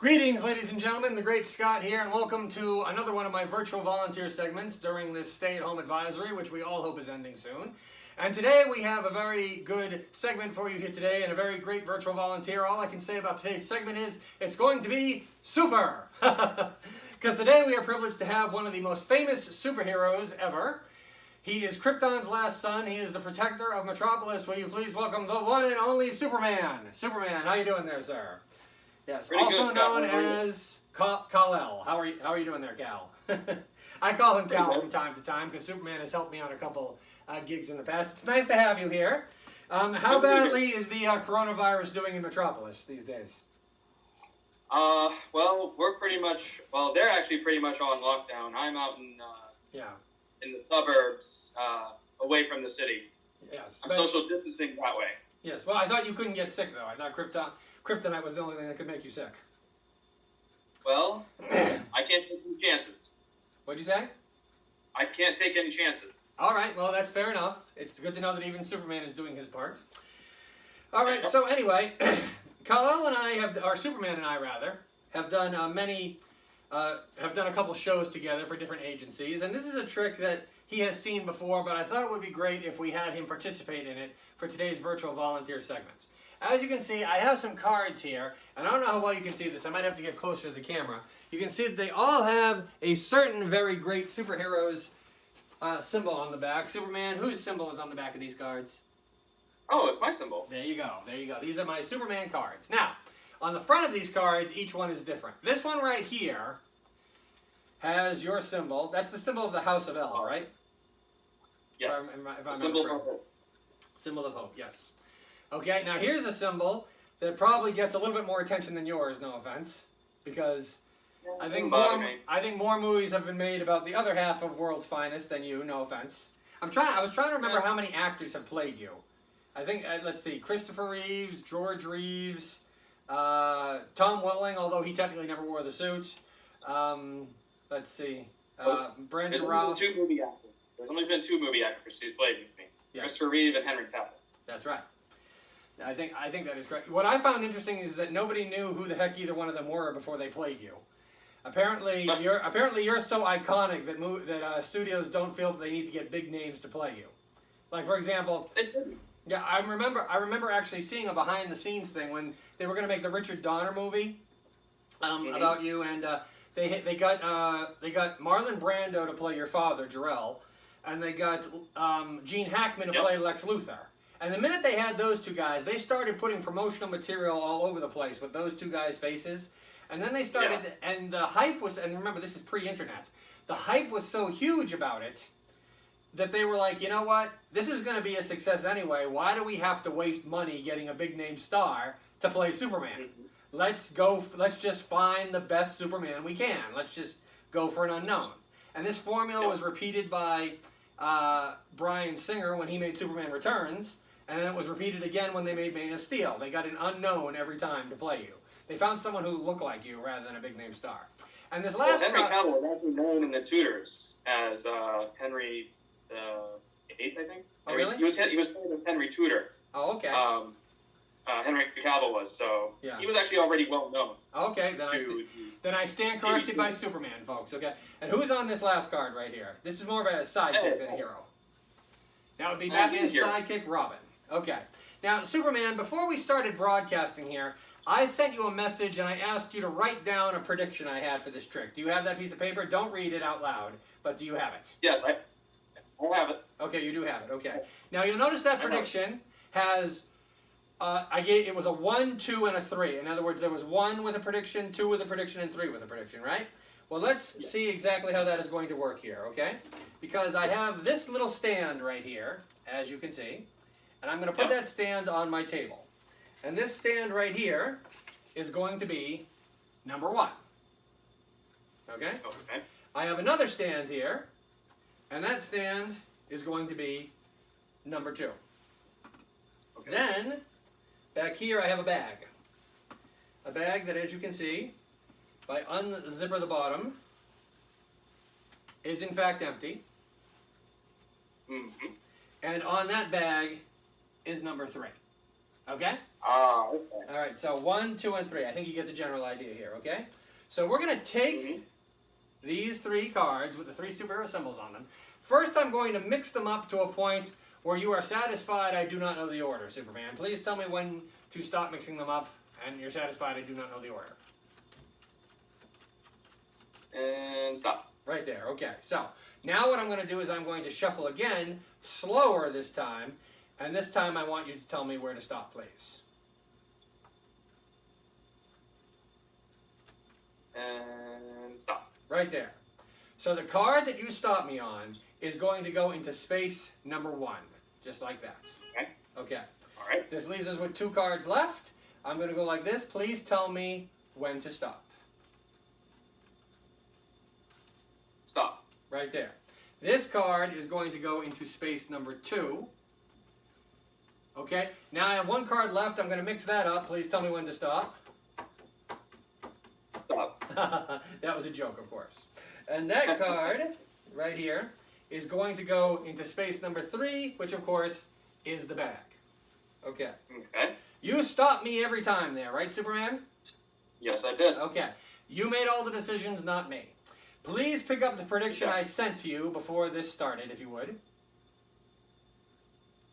Greetings, ladies and gentlemen. The Great Scott here, and welcome to another one of my virtual volunteer segments during this stay-at-home advisory, which we all hope is ending soon. And today we have a very good segment for you here today, and a very great virtual volunteer. All I can say about today's segment is it's going to be super! Because today we are privileged to have one of the most famous superheroes ever. He is Krypton's last son. He is the protector of Metropolis. Will you please welcome the one and only Superman? Superman, how you doing there, sir? Yes, Pretty also good, known Scott. as Kal-El. How are you doing there, Cal? I call him Cal from time to time because Superman has helped me on a couple gigs in the past. It's nice to have you here. How badly is the coronavirus doing in Metropolis these days? Well, they're actually pretty much on lockdown. I'm out in the suburbs, away from the city. Yes. I'm social distancing that way. Yes. Well, I thought you couldn't get sick though. I thought kryptonite was the only thing that could make you sick. Well, I can't take any chances. What'd you say? I can't take any chances. All right. Well, that's fair enough. It's good to know that even Superman is doing his part. All right. So anyway, Kal-El and Superman and I have done have done a couple shows together for different agencies, and this is a trick that he has seen before, but I thought it would be great if we had him participate in it for today's virtual volunteer segment. As you can see, I have some cards here, and I don't know how well you can see this. I might have to get closer to the camera. You can see that they all have a certain very great superhero's symbol on the back. Superman, whose symbol is on the back of these cards? Oh, it's my symbol. There you go. There you go. These are my Superman cards. Now, on the front of these cards, each one is different. This one right here has your symbol. That's the symbol of the House of El, right? Yes. If I'm Symbol of hope. Symbol of hope, yes. Okay, now here's a symbol that probably gets a little bit more attention than yours, no offense, because I think more movies have been made about the other half of World's Finest than you, no offense. I was trying to remember how many actors have played you. I think, let's see, Christopher Reeves, George Reeves, Tom Welling, although he technically never wore the suit. Let's see, Brandon Routh. There's only been two movie actors who played with me. Yes. Christopher Reeve and Henry Cavill. That's right. I think that is correct. What I found interesting is that nobody knew who the heck either one of them were before they played you. Apparently you're so iconic that studios don't feel that they need to get big names to play you. Like, for example, yeah, I remember actually seeing a behind the scenes thing when they were going to make the Richard Donner movie about you, and they got Marlon Brando to play your father, Jor-El, and they got Gene Hackman to play Lex Luthor. And the minute they had those two guys, they started putting promotional material all over the place with those two guys' faces. And then they started, and the hype was, and remember, this is pre-internet, the hype was so huge about it that they were like, you know what, this is going to be a success anyway. Why do we have to waste money getting a big-name star to play Superman? Let's just find the best Superman we can. Let's just go for an unknown. And this formula was repeated by Bryan Singer when he made Superman Returns, and then it was repeated again when they made Man of Steel. They got an unknown every time to play you. They found someone who looked like you rather than a big-name star. And this last Henry Cavill was actually known in the Tudors as Henry VIII, I think. Oh, really? He was played as Henry Tudor. Oh, okay. Henry Cavill was, so he was actually already well known. Okay, then I stand corrected by Superman, folks. Okay, and who's on this last card right here? This is more of a sidekick than a hero. That would be Batman's sidekick, Robin. Okay, now Superman. Before we started broadcasting here, I sent you a message and I asked you to write down a prediction I had for this trick. Do you have that piece of paper? Don't read it out loud, but do you have it? Yeah, I have it. Okay, you do have it. Okay. Now you'll notice that prediction has. It was a 1, 2, and a 3. In other words, there was 1 with a prediction, 2 with a prediction, and 3 with a prediction, right? Well, let's see exactly how that is going to work here, okay? Because I have this little stand right here, as you can see, and I'm going to put that stand on my table. And this stand right here is going to be number 1. Okay? Okay. I have another stand here, and that stand is going to be number 2. Okay. Then, back here I have a bag. A bag that, as you can see, if I unzipper the bottom, is in fact empty. And on that bag is number 3. Okay? Okay. All right, so 1, 2, and 3. I think you get the general idea here, okay? So we're going to take these 3 cards with the 3 superhero symbols on them. First, I'm going to mix them up to a point where you are satisfied I do not know the order, Superman. Please tell me when to stop mixing them up, and you're satisfied I do not know the order. And stop. Right there, okay. So, now what I'm going to do is I'm going to shuffle again, slower this time, and this time I want you to tell me where to stop, please. And stop. Right there. So the card that you stop me on is going to go into space number 1, just like that. Okay. Okay. All right. This leaves us with 2 cards left. I'm going to go like this. Please tell me when to stop. Stop. Right there. This card is going to go into space number 2. Okay. Now I have 1 card left. I'm going to mix that up. Please tell me when to stop. Stop. That was a joke, of course. And that card, right here, is going to go into space number 3, which, of course, is the back. Okay. Okay. You stop me every time there, right, Superman? Yes, I did. Okay. You made all the decisions, not me. Please pick up the prediction I sent to you before this started, if you would.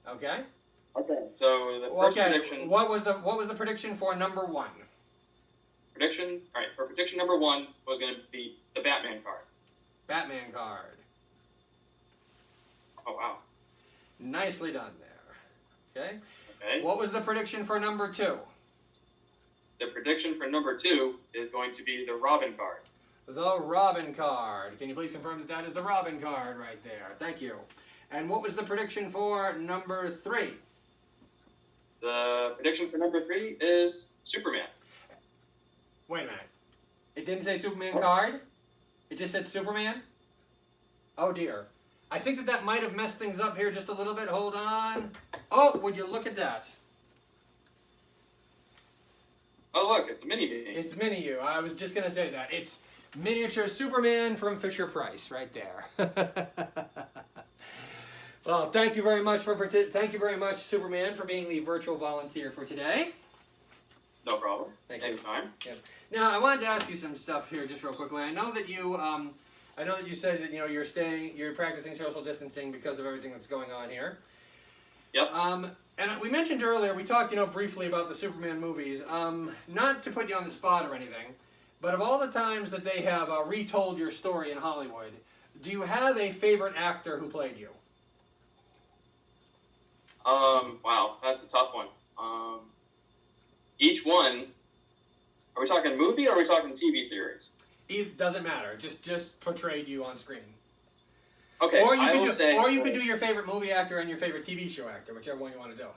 Okay? Okay. So the first prediction... What was the prediction for number 1? Prediction... All right, for prediction number 1 was going to be the Batman card. Batman card. Oh, wow. Nicely done there. Okay? Okay. What was the prediction for number 2? The prediction for number 2 is going to be the Robin card. The Robin card. Can you please confirm that that is the Robin card right there? Thank you. And what was the prediction for number 3? The prediction for number 3 is Superman. Wait a minute. It didn't say Superman card? It just said Superman? Oh dear. I think that might have messed things up here just a little bit. Hold on. Oh, would you look at that? Oh, look, it's a mini-me. It's Mini-You. I was just going to say that. It's miniature Superman from Fisher-Price right there. Well, thank you very much Superman, for being the virtual volunteer for today. No problem. Thank you. Anytime. Yeah. Now, I wanted to ask you some stuff here just real quickly. I know that you said that you're practicing social distancing because of everything that's going on here. Yep. And we mentioned earlier, we talked, briefly about the Superman movies. Not to put you on the spot or anything, but of all the times that they have retold your story in Hollywood, do you have a favorite actor who played you? Wow, that's a tough one. Each one, are we talking movie or are we talking TV series? It doesn't matter. Just portrayed you on screen. Okay, or you could do your favorite movie actor and your favorite TV show actor, whichever one you want to do.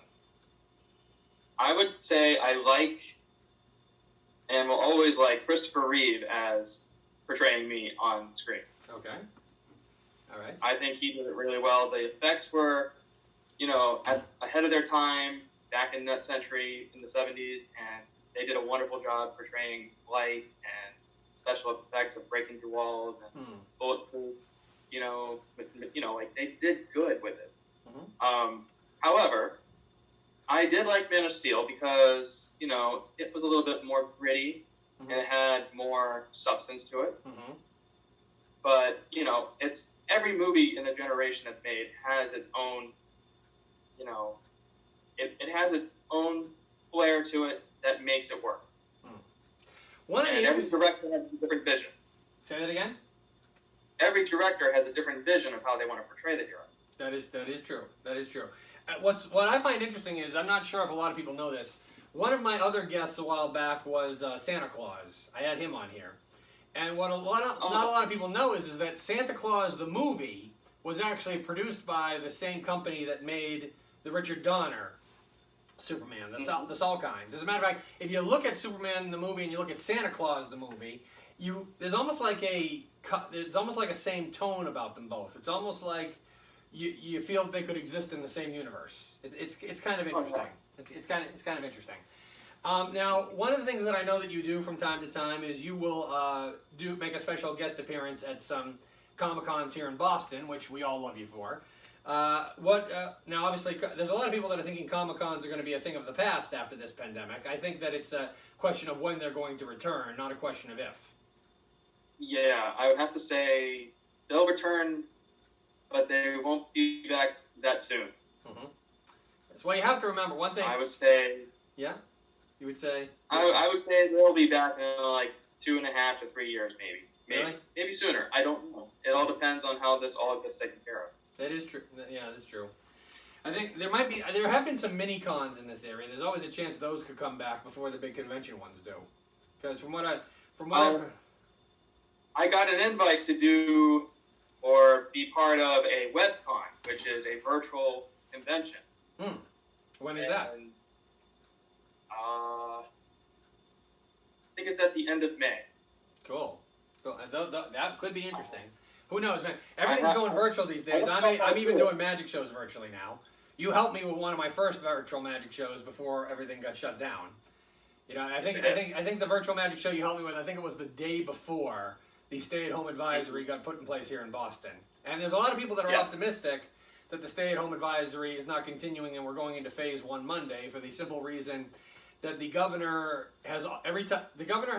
I would say I like and will always like Christopher Reeve as portraying me on screen. Okay. All right. I think he did it really well. The effects were, ahead of their time back in that century in the 70s, and they did a wonderful job portraying light and special effects of breaking through walls and bulletproof. They did good with it. Mm-hmm. However, I did like Man of Steel because, it was a little bit more gritty and it had more substance to it. Mm-hmm. But, it's every movie in the generation that's made has its own, it has its own flair to it that makes it work. Every director has a different vision. Say that again? Every director has a different vision of how they want to portray the hero. That is true. That is true. What I find interesting is, I'm not sure if a lot of people know this, one of my other guests a while back was Santa Claus. I had him on here. And what not a lot of people know is that Santa Claus, the movie, was actually produced by the same company that made the Richard Donner Superman, the Salkinds. As a matter of fact, if you look at Superman the movie and you look at Santa Claus the movie, there's almost like a same tone about them both. It's almost like you feel they could exist in the same universe. It's kind of interesting. It's kind of interesting. Now, one of the things that I know that you do from time to time is you will make a special guest appearance at some Comic-Cons here in Boston, which we all love you for. Now, obviously, there's a lot of people that are thinking Comic-Cons are going to be a thing of the past after this pandemic. I think that it's a question of when they're going to return, not a question of if. Yeah, I would have to say they'll return, but they won't be back that soon. Mm-hmm. So, well, you have to remember one thing. I would say. Yeah? You would say? I would say they'll be back in like 2.5 to 3 years, maybe. Really? Maybe sooner. I don't know. It all depends on how this all gets taken care of. That is true. Yeah, that's true. I think there have been some mini cons in this area. There's always a chance those could come back before the big convention ones do. Because I got an invite to do or be part of a WebCon, which is a virtual convention. When is that? I think it's at the end of May. Cool. That could be interesting. Who knows, man? Everything's going virtual these days. I'm even doing magic shows virtually now. You helped me with one of my first virtual magic shows before everything got shut down. You know, I think the virtual magic show you helped me with, I think it was the day before the stay-at-home advisory got put in place here in Boston. And there's a lot of people that are optimistic that the stay-at-home advisory is not continuing and we're going into phase 1 Monday for the simple reason that the governor has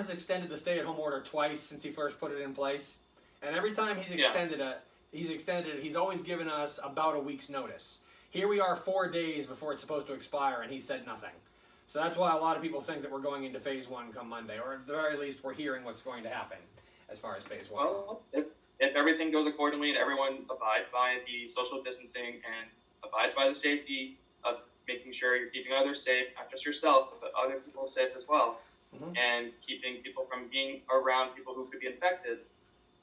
extended the stay-at-home order twice since he first put it in place. And every time he's extended it, he's always given us about a week's notice. Here we are 4 days before it's supposed to expire, and he said nothing. So that's why a lot of people think that we're going into phase 1 come Monday, or at the very least, we're hearing what's going to happen as far as phase 1. Well, if everything goes accordingly and everyone abides by the social distancing and abides by the safety of making sure you're keeping others safe, not just yourself, but other people safe as well, and keeping people from being around people who could be infected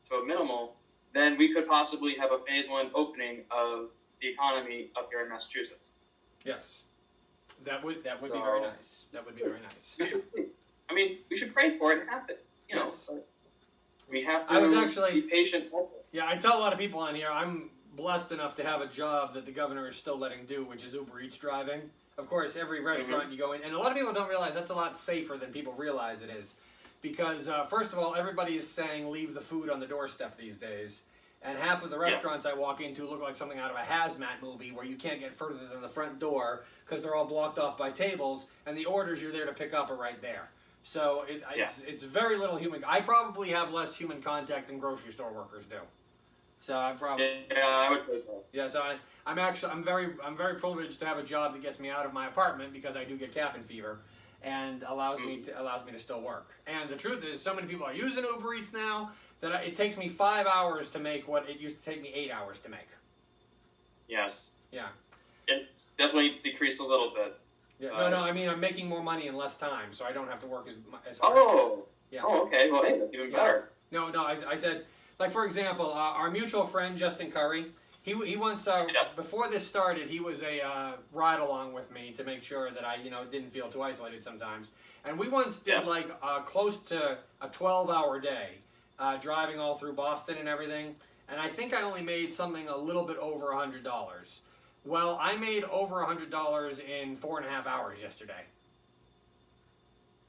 to a minimal, then we could possibly have a phase 1 opening of the economy up here in Massachusetts. Yes, that would be very nice. That would be very nice. We should pray for it and happen. You know, but we have to be patient. Yeah, I tell a lot of people on here, I'm blessed enough to have a job that the governor is still letting do, which is Uber Eats driving. Of course, every restaurant you go in, and a lot of people don't realize that's a lot safer than people realize it is. Because, first of all, everybody is saying leave the food on the doorstep these days. And half of the restaurants I walk into look like something out of a hazmat movie where you can't get further than the front door because they're all blocked off by tables, and the orders you're there to pick up are right there. So it's very little human. I probably have less human contact than grocery store workers do. So I probably I would say so. Yeah, so I'm very privileged to have a job that gets me out of my apartment because I do get cabin fever, and allows me to still work. And the truth is, so many people are using Uber Eats now that it takes me 5 hours to make what it used to take me 8 hours to make. Yes. Yeah. It's definitely decreased a little bit. Yeah. No, I mean I'm making more money in less time, so I don't have to work as hard. Oh. Yeah. Oh, okay. Well, hey, that's even better. No. I said, like for example, our mutual friend Justin Curry. He once before this started, he was a ride along with me to make sure that I didn't feel too isolated sometimes. And we once did like close to a 12-hour day, driving all through Boston and everything. And I think I only made something a little bit over $100. Well, I made over $100 in 4.5 hours yesterday.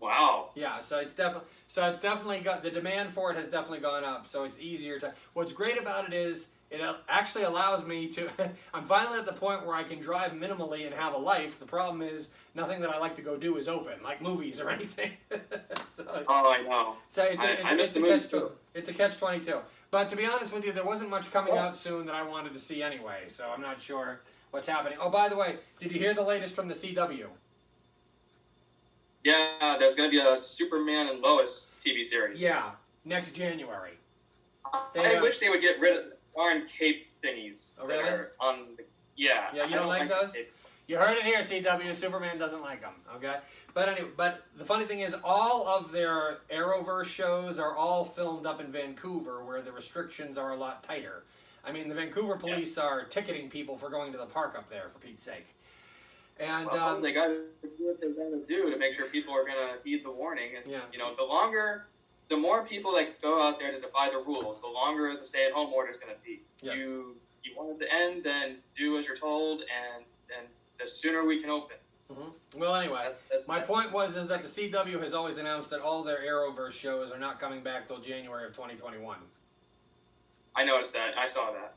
Wow. Yeah, so it's definitely got the demand for it has definitely gone up. So it's easier to. What's great about it is it actually allows me to. I'm finally at the point where I can drive minimally and have a life. The problem is nothing that I like to go do is open, like movies or anything. I know. So I missed the movie too. It's a catch-22. But to be honest with you, there wasn't much coming out soon that I wanted to see anyway. So I'm not sure what's happening. Oh, by the way, did you hear the latest from the CW? Yeah, there's going to be a Superman and Lois TV series. Yeah, next January. I wish they would get rid of the darn cape thingies. Oh, really? That are on the, yeah. Yeah, you don't like those? You heard it here, CW. Superman doesn't like them, okay? But anyway, the funny thing is all of their Arrowverse shows are all filmed up in Vancouver where the restrictions are a lot tighter. I mean, the Vancouver police are ticketing people for going to the park up there, for Pete's sake. And they got to do what they're going to do to make sure people are going to heed the warning. And, the more people that go out there to defy the rules, the longer the stay-at-home order is going to be. Yes. You want it to end, then do as you're told, and then the sooner we can open. Mm-hmm. Well, anyway, my point is that the CW has always announced that all their Arrowverse shows are not coming back till January of 2021. I noticed that. I saw that.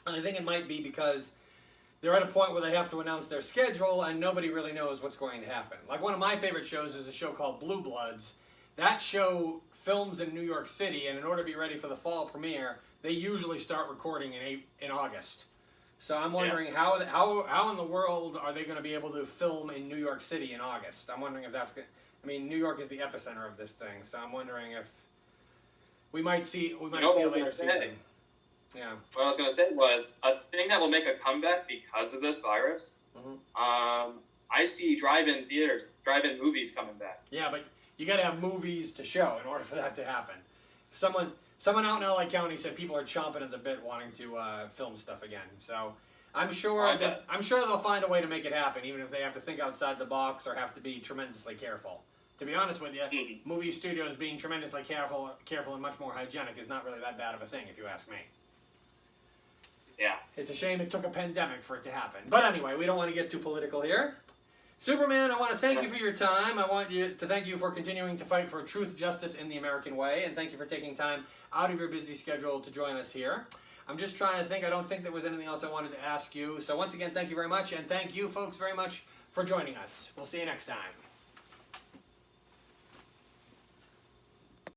And I think it might be because they're at a point where they have to announce their schedule and nobody really knows what's going to happen. Like one of my favorite shows is a show called Blue Bloods. That show films in New York City, and in order to be ready for the fall premiere, they usually start recording in August. So I'm wondering how in the world are they going to be able to film in New York City in August? I'm wondering if that's good. I mean, New York is the epicenter of this thing, so I'm wondering if we might see a later season. Yeah. What I was going to say was a thing that will make a comeback because of this virus. Mm-hmm. I see drive-in theaters, drive-in movies coming back. Yeah, but you got to have movies to show in order for that to happen. Someone out in LA County said people are chomping at the bit wanting to film stuff again. So I'm sure they'll find a way to make it happen, even if they have to think outside the box or have to be tremendously careful. To be honest with you, movie studios being tremendously careful and much more hygienic is not really that bad of a thing, if you ask me. Yeah. It's a shame it took a pandemic for it to happen. But anyway, we don't want to get too political here. Superman, I want to thank you for your time. I want to thank you for continuing to fight for truth, justice, in the American way, and thank you for taking time out of your busy schedule to join us here. I'm just trying to think. I don't think there was anything else I wanted to ask you. So once again, thank you very much, and thank you folks very much for joining us. We'll see you next time.